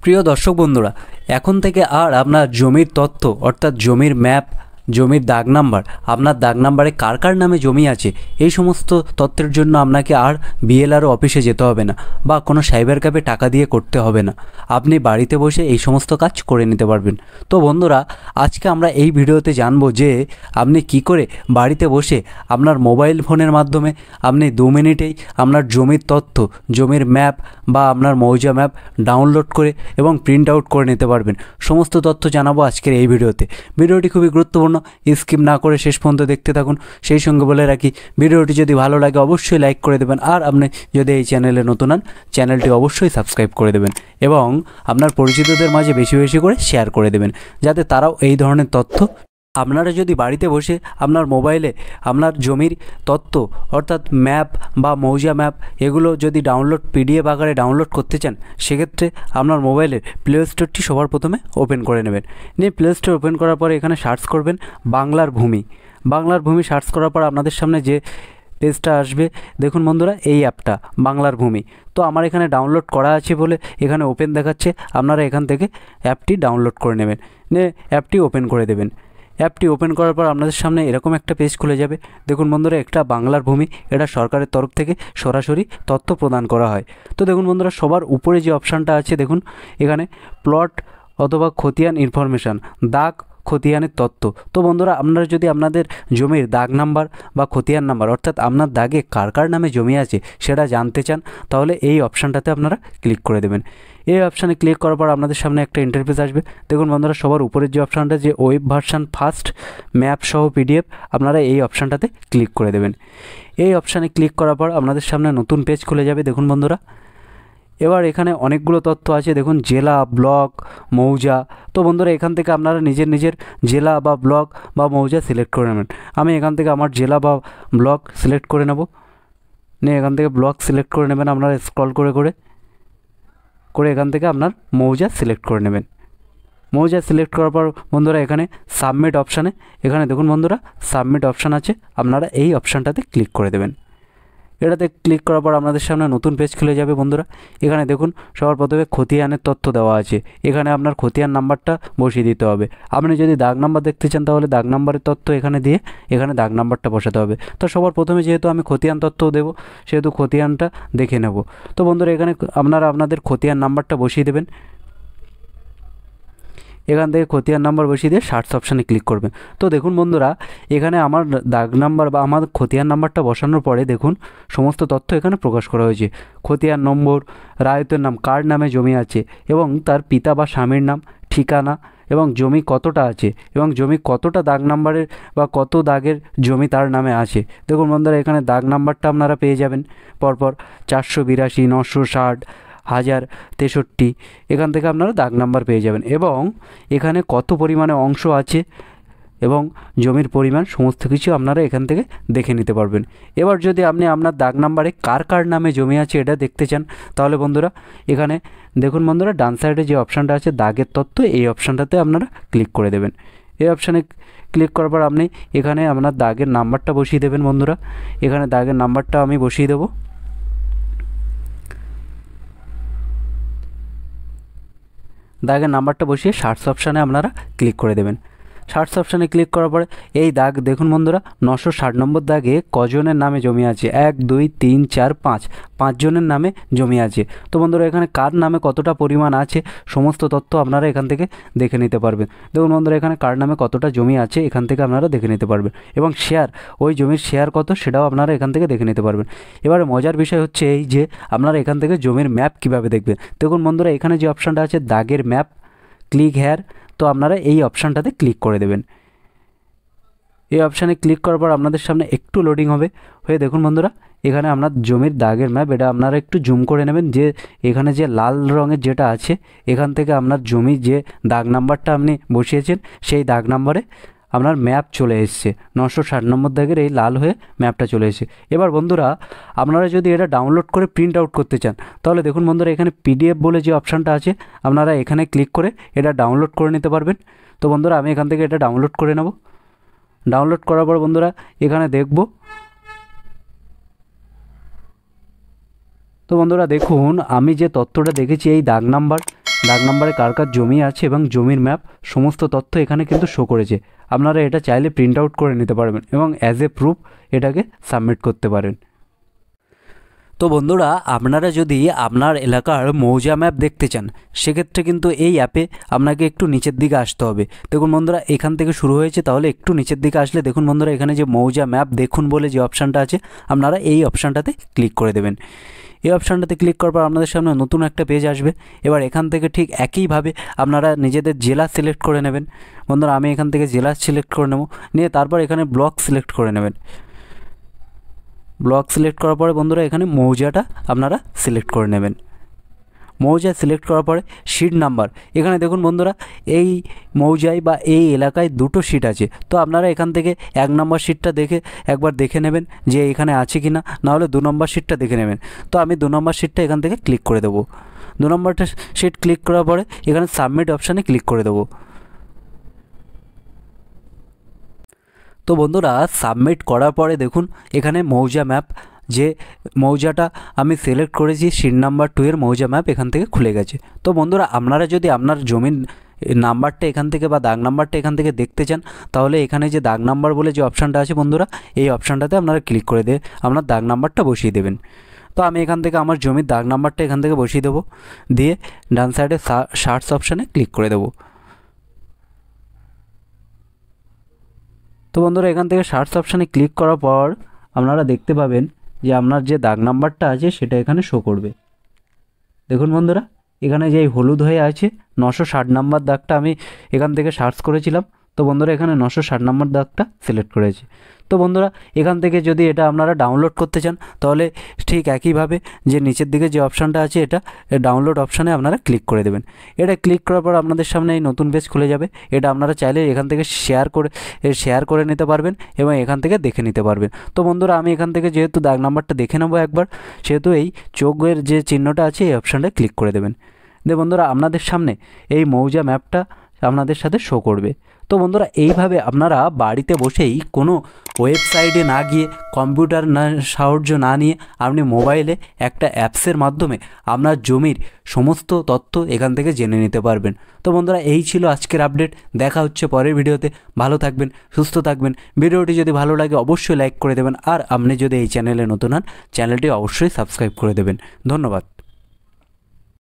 প্রিয় দর্শক বন্ধুরা, এখন থেকে আর আপনার জমির তথ্য অর্থাৎ জমির ম্যাপ, জমির দাগ নাম্বার, আপনার দাগ নাম্বারে কার কার নামে জমি আছে, এই সমস্ত তথ্যের জন্য আপনাকে আর বিএলআরও অফিসে যেতে হবে না বা কোনো সাইবার ক্যাফে টাকা দিয়ে করতে হবে না। আপনি বাড়িতে বসে এই সমস্ত কাজ করে নিতে পারবেন। তো বন্ধুরা, আজকে আমরা এই ভিডিওতে জানবো যে আপনি কি করে বাড়িতে বসে আপনার মোবাইল ফোনের মাধ্যমে আপনি 2 মিনিটেই আপনার জমির তথ্য, জমির ম্যাপ বা আপনার মৌজা ম্যাপ ডাউনলোড করে এবং প্রিন্ট আউট করে নিতে পারবেন। সমস্ত তথ্য জানাবো আজকের এই ভিডিওতে। ভিডিওটি খুবই গুরুত্বপূর্ণ, স্কিপ না করে শেষ পর্যন্ত দেখতে থাকুন। সেই সঙ্গে বলে রাখি, ভিডিওটি যদি ভালো লাগে অবশ্যই লাইক করে দেবেন, আর আপনি যদি এই চ্যানেলে নতুন হন চ্যানেলটি অবশ্যই সাবস্ক্রাইব করে দেবেন এবং আপনার পরিচিতদের মাঝে বেশি বেশি করে শেয়ার করে দেবেন, যাতে তারাও এই ধরনের তথ্য। আপনারা যদি বাড়িতে বসে আপনার মোবাইলে আপনার জমির তথ্য অর্থাৎ ম্যাপ বা মৌজা ম্যাপ এগুলো যদি পিডিএফ আকারে ডাউনলোড করতে চান, সেক্ষেত্রে আপনার মোবাইলের প্লে স্টোরটি সবার প্রথমে ওপেন করে নেবেন। নিয়ে প্লে স্টোর ওপেন করার পরে এখানে সার্চ করবেন বাংলার ভূমি। বাংলার ভূমি সার্চ করার পর আপনাদের সামনে যে পেজটা আসবে, দেখুন বন্ধুরা, এই অ্যাপটা বাংলার ভূমি। তো আমার এখানে ডাউনলোড করা আছে বলে এখানে ওপেন দেখাচ্ছে। আপনারা এখান থেকে অ্যাপটি ডাউনলোড করে নেবেন, নিয়ে অ্যাপটি ওপেন করে দেবেন। অ্যাপটি ওপেন করার পর আপনাদের সামনে এরকম একটা পেজ খুলে যাবে। দেখুন বন্ধুরা, একটা বাংলার ভূমি, এটা সরকারের তরফ থেকে সরাসরি তথ্য প্রদান করা হয়। তো দেখুন বন্ধুরা, সবার উপরে যে অপশানটা আছে দেখুন, এখানে প্লট অথবা খতিয়ান ইনফরমেশান, দাগ খতিয়ানের তথ্য। তো বন্ধুরা, আপনারা যদি আপনাদের জমির দাগ নাম্বার বা খতিয়ান নাম্বার অর্থাৎ আপনার দাগে কার কার নামে জমি আছে সেটা জানতে চান, তাহলে এই অপশানটাতে আপনারা ক্লিক করে দেবেন। এই অপশানে ক্লিক করার পর আপনাদের সামনে একটা ইন্টারফেস আসবে। দেখুন বন্ধুরা, সবার উপরের যে অপশানটা, যে ওয়েব ভার্সান ফার্স্ট ম্যাপ সহ পিডিএফ, আপনারা এই অপশানটাতে ক্লিক করে দেবেন। এই অপশানে ক্লিক করার পর আপনাদের সামনে নতুন পেজ খুলে যাবে। দেখুন বন্ধুরা, এবার এখানে অনেকগুলো তথ্য আছে। দেখুন জেলা, ব্লক, মৌজা। তো বন্ধুরা, এখান থেকে আপনারা নিজের জেলা বা ব্লক বা মৌজা সিলেক্ট করে নেবেন। আমি এখান থেকে আমার জেলা বা ব্লক সিলেক্ট করে নেব। নিয়ে এখান থেকে ব্লক সিলেক্ট করে নেবেন আপনারা স্ক্রল করে এখান থেকে আপনার মৌজা সিলেক্ট করে নেবেন। মৌজা সিলেক্ট করার পর বন্ধুরা, এখানে সাবমিট অপশানে, এখানে দেখুন বন্ধুরা সাবমিট অপশান আছে, আপনারা এই অপশানটাতে ক্লিক করে দেবেন। এটাতে ক্লিক করার পর আপনাদের সামনে নতুন পেজ খুলে যাবে। বন্ধুরা, এখানে দেখুন সবার প্রথমে খতিয়ানের তথ্য দেওয়া আছে। এখানে আপনার খতিয়ান নাম্বারটা বসিয়ে দিতে হবে। আপনি যদি দাগ নাম্বার দেখতে চান তাহলে দাগ নাম্বারের তথ্য এখানে দিয়ে এখানে দাগ নাম্বারটা বসাতে হবে। তো সবার প্রথমে যেহেতু আমি খতিয়ান তথ্য দেবো, সেহেতু খতিয়ানটা দেখে নেব। তো বন্ধুরা, এখানে আপনারা আপনাদের খতিয়ান নাম্বারটা বসিয়ে দেবেন। এখান থেকে খতিয়ান নাম্বার বসিয়ে দিয়ে সার্চ অপশানে ক্লিক করবেন। তো দেখুন বন্ধুরা, এখানে আমার দাগ নাম্বার বা আমার খতিয়ান নাম্বারটা বসানোর পরে দেখুন সমস্ত তথ্য এখানে প্রকাশ করা হয়েছে। খতিয়ান নম্বর, রায়তের নাম, কার নামে জমি আছে এবং তার পিতা বা স্বামীর নাম, ঠিকানা এবং জমি কতটা আছে এবং জমি কতটা দাগ নাম্বারের বা কত দাগের জমি তার নামে আছে। দেখুন বন্ধুরা, এখানে দাগ নাম্বারটা আপনারা পেয়ে যাবেন পরপর 482, 960, 1063। এখান থেকে আপনারা দাগ নাম্বার পেয়ে যাবেন এবং এখানে কত পরিমাণে অংশ আছে এবং জমির পরিমাণ সমস্ত কিছু আপনারা এখান থেকে দেখে নিতে পারবেন। এবার যদি আপনি আপনার দাগ নাম্বারে কার কার নামে জমি আছে এটা দেখতে চান, তাহলে বন্ধুরা এখানে দেখুন বন্ধুরা, ডান সাইডে যে অপশানটা আছে দাগের তথ্য, এই অপশানটাতে আপনারা ক্লিক করে দেবেন। এই অপশানে ক্লিক করার পর আপনি এখানে আপনার দাগের নাম্বারটা বসিয়ে দেবেন। বন্ধুরা, এখানে দাগের নাম্বারটা আমি বসিয়ে দেবো। দাগের নাম্বারটা বসিয়ে সার্চ অপশানে আপনারা ক্লিক করে দেবেন। সার্চ অপশানে ক্লিক করার পরে এই দাগ দেখুন বন্ধুরা, 960 নম্বর দাগে কজনের নামে জমি আছে, 1 2 3 4 5, 5 জনের নামে জমি আছে। তো বন্ধুরা, এখানে কার নামে কতটা পরিমাণ আছে সমস্ত তথ্য আপনারা এখান থেকে দেখে নিতে পারবেন। দেখুন বন্ধুরা, এখানে কার নামে কতটা জমি আছে এখান থেকে আপনারা দেখে নিতে পারবেন এবং শেয়ার, ওই জমির শেয়ার কত সেটাও আপনারা এখান থেকে দেখে নিতে পারবেন। এবারে মজার বিষয় হচ্ছে এই যে আপনারা এখান থেকে জমির ম্যাপ কিভাবে দেখবেন। দেখুন বন্ধুরা, এখানে যে অপশানটা আছে দাগের ম্যাপ, ক্লিক হেয়ার, তো আপনারা এই অপশানটাতে ক্লিক করে দেবেন। এই অপশানে ক্লিক করার পর আপনাদের সামনে একটু লোডিং হয়ে দেখুন বন্ধুরা, এখানে আপনার জমির দাগের ম্যাপ, এটা আপনারা একটু জুম করে নেবেন। যে এখানে যে লাল রঙের যেটা আছে, এখান থেকে আপনার জমির যে দাগ নাম্বারটা আপনি বসিয়েছেন সেই দাগ নাম্বারে আপনার ম্যাপ চলে এসছে। 960 নম্বর দাগের এই লাল হয়ে ম্যাপটা চলে এসেছে। এবার বন্ধুরা, আপনারা যদি এটা ডাউনলোড করে প্রিন্ট আউট করতে চান, তাহলে দেখুন বন্ধুরা, এখানে পিডিএফ বলে যে অপশানটা আছে, আপনারা এখানে ক্লিক করে এটা ডাউনলোড করে নিতে পারবেন। তো বন্ধুরা, আমি এখান থেকে এটা ডাউনলোড করে নেব। ডাউনলোড করার পর বন্ধুরা এখানে দেখব। তো বন্ধুরা দেখুন, আমি যে তথ্যটা দেখেছি এই দাগ নাম্বার দাগ নাম্বারে কার কার জমি আছে এবং জমির ম্যাপ সমস্ত তথ্য এখানে কিন্তু শো করেছে। আপনারা এটা চাইলে প্রিন্ট আউট করে নিতে পারবেন এবং অ্যাজ এ প্রুফ এটাকে সাবমিট করতে পারেন। তো বন্ধুরা, আপনারা যদি আপনার এলাকার মৌজা ম্যাপ দেখতে চান সেক্ষেত্রে কিন্তু এই অ্যাপে আপনাকে একটু নিচের দিকে আসতে হবে। দেখুন বন্ধুরা, এখান থেকে শুরু হয়েছে, তাহলে একটু নিচের দিকে আসলে দেখুন বন্ধুরা, এখানে যে মৌজা ম্যাপ দেখুন বলে যে অপশানটা আছে, আপনারা এই অপশানটাতে ক্লিক করে দেবেন। এই অপশানটাতে ক্লিক করার পর আপনাদের সামনে নতুন একটা পেজ আসবে। এবার এখান থেকে ঠিক একইভাবে আপনারা নিজেদের জেলা সিলেক্ট করে নেবেন। বন্ধুরা, আমি এখান থেকে জেলা সিলেক্ট করে নেব, নিয়ে তারপর এখানে ব্লক সিলেক্ট করে নেবেন। ব্লক সিলেক্ট করার পরে বন্ধুরা এখানে মৌজাটা আপনারা সিলেক্ট করে নেবেন। মৌজা সিলেক্ট করার পরে শিট নাম্বার, এখানে দেখুন বন্ধুরা, এই মৌজায় বা এই এলাকায় দুটো শিট আছে। তো আপনারা এখান থেকে 1 নম্বর শিটটা একবার দেখে নেবেন যে এখানে আছে কি না, নাহলে 2 নম্বর শিটটা দেখে নেবেন। তো আমি 2 নম্বর শিটটা এখান থেকে ক্লিক করে দেবো। 2 নম্বরটা শিট ক্লিক করার পরে এখানে সাবমিট অপশানে ক্লিক করে দেবো। তো বন্ধুরা, সাবমিট করার পরে দেখুন এখানে মৌজা ম্যাপ, যে মৌজাটা আমি সিলেক্ট করেছি শিট নাম্বার 2 এর মৌজা ম্যাপ এখান থেকে খুলে গেছে। তো বন্ধুরা, আপনারা যদি আপনার জমির নাম্বারটা এখান থেকে বা দাগ নাম্বারটা এখান থেকে দেখতে চান, তাহলে এখানে যে দাগ নাম্বার বলে যে অপশানটা আছে বন্ধুরা, এই অপশানটাতে আপনারা ক্লিক করে দিয়ে আপনার দাগ নাম্বারটা বসিয়ে দেবেন। তো আমি এখান থেকে আমার জমির দাগ নাম্বারটা এখান থেকে বসিয়ে দেবো, দিয়ে ডান সাইডে সার্চ অপশানে ক্লিক করে দেবো। তো বন্ধুরা, এখান থেকে সার্চ অপশানে ক্লিক করার পর আপনারা দেখতে পাবেন যে আপনার যে দাগ নাম্বারটা আছে সেটা এখানে শো করবে। দেখুন বন্ধুরা, এখানে যে হলুদ হয়ে আছে 960 নাম্বার দাগটা আমি এখান থেকে সার্চ করেছিলাম। তো বন্ধুরা, এখানে 960 নাম্বার দাগটা সিলেক্ট করেছি। তো বন্ধুরা, এখান থেকে যদি এটা আপনারা ডাউনলোড করতে চান, তাহলে ঠিক একইভাবে যে নিচের দিকে যে অপশানটা আছে এটা ডাউনলোড অপশানে আপনারা ক্লিক করে দেবেন। এটা ক্লিক করার পর আপনাদের সামনে এই নতুন পেজ খুলে যাবে। এটা আপনারা চাইলে এখান থেকে শেয়ার করে নিতে পারবেন এবং এখান থেকে দেখে নিতে পারবেন। তো বন্ধুরা, আমি এখান থেকে যেহেতু দাগ নাম্বারটা দেখে নেবো একবার, সেহেতু এই চোখের যে চিহ্নটা আছে এই অপশানটা ক্লিক করে দেবেন। বন্ধুরা, আপনাদের সামনে এই মৌজা ম্যাপটা আপনাদের সাথে শো করবে। তো বন্ধুরা, এইভাবে আপনারা বাড়িতে বসেই কোনো ওয়েবসাইটে না গিয়ে, কম্পিউটার সাহায্য না নিয়ে, আপনি মোবাইলে একটা অ্যাপসের মাধ্যমে আপনার জমির সমস্ত তথ্য এখান থেকে জেনে নিতে পারবেন। তো বন্ধুরা, এই ছিল আজকের আপডেট। দেখা হচ্ছে পরের ভিডিওতে। ভালো থাকবেন, সুস্থ থাকবেন। ভিডিওটি যদি ভালো লাগে অবশ্যই লাইক করে দেবেন, আর আপনি যদি এই চ্যানেলে নতুন হন চ্যানেলটি অবশ্যই সাবস্ক্রাইব করে দেবেন। ধন্যবাদ।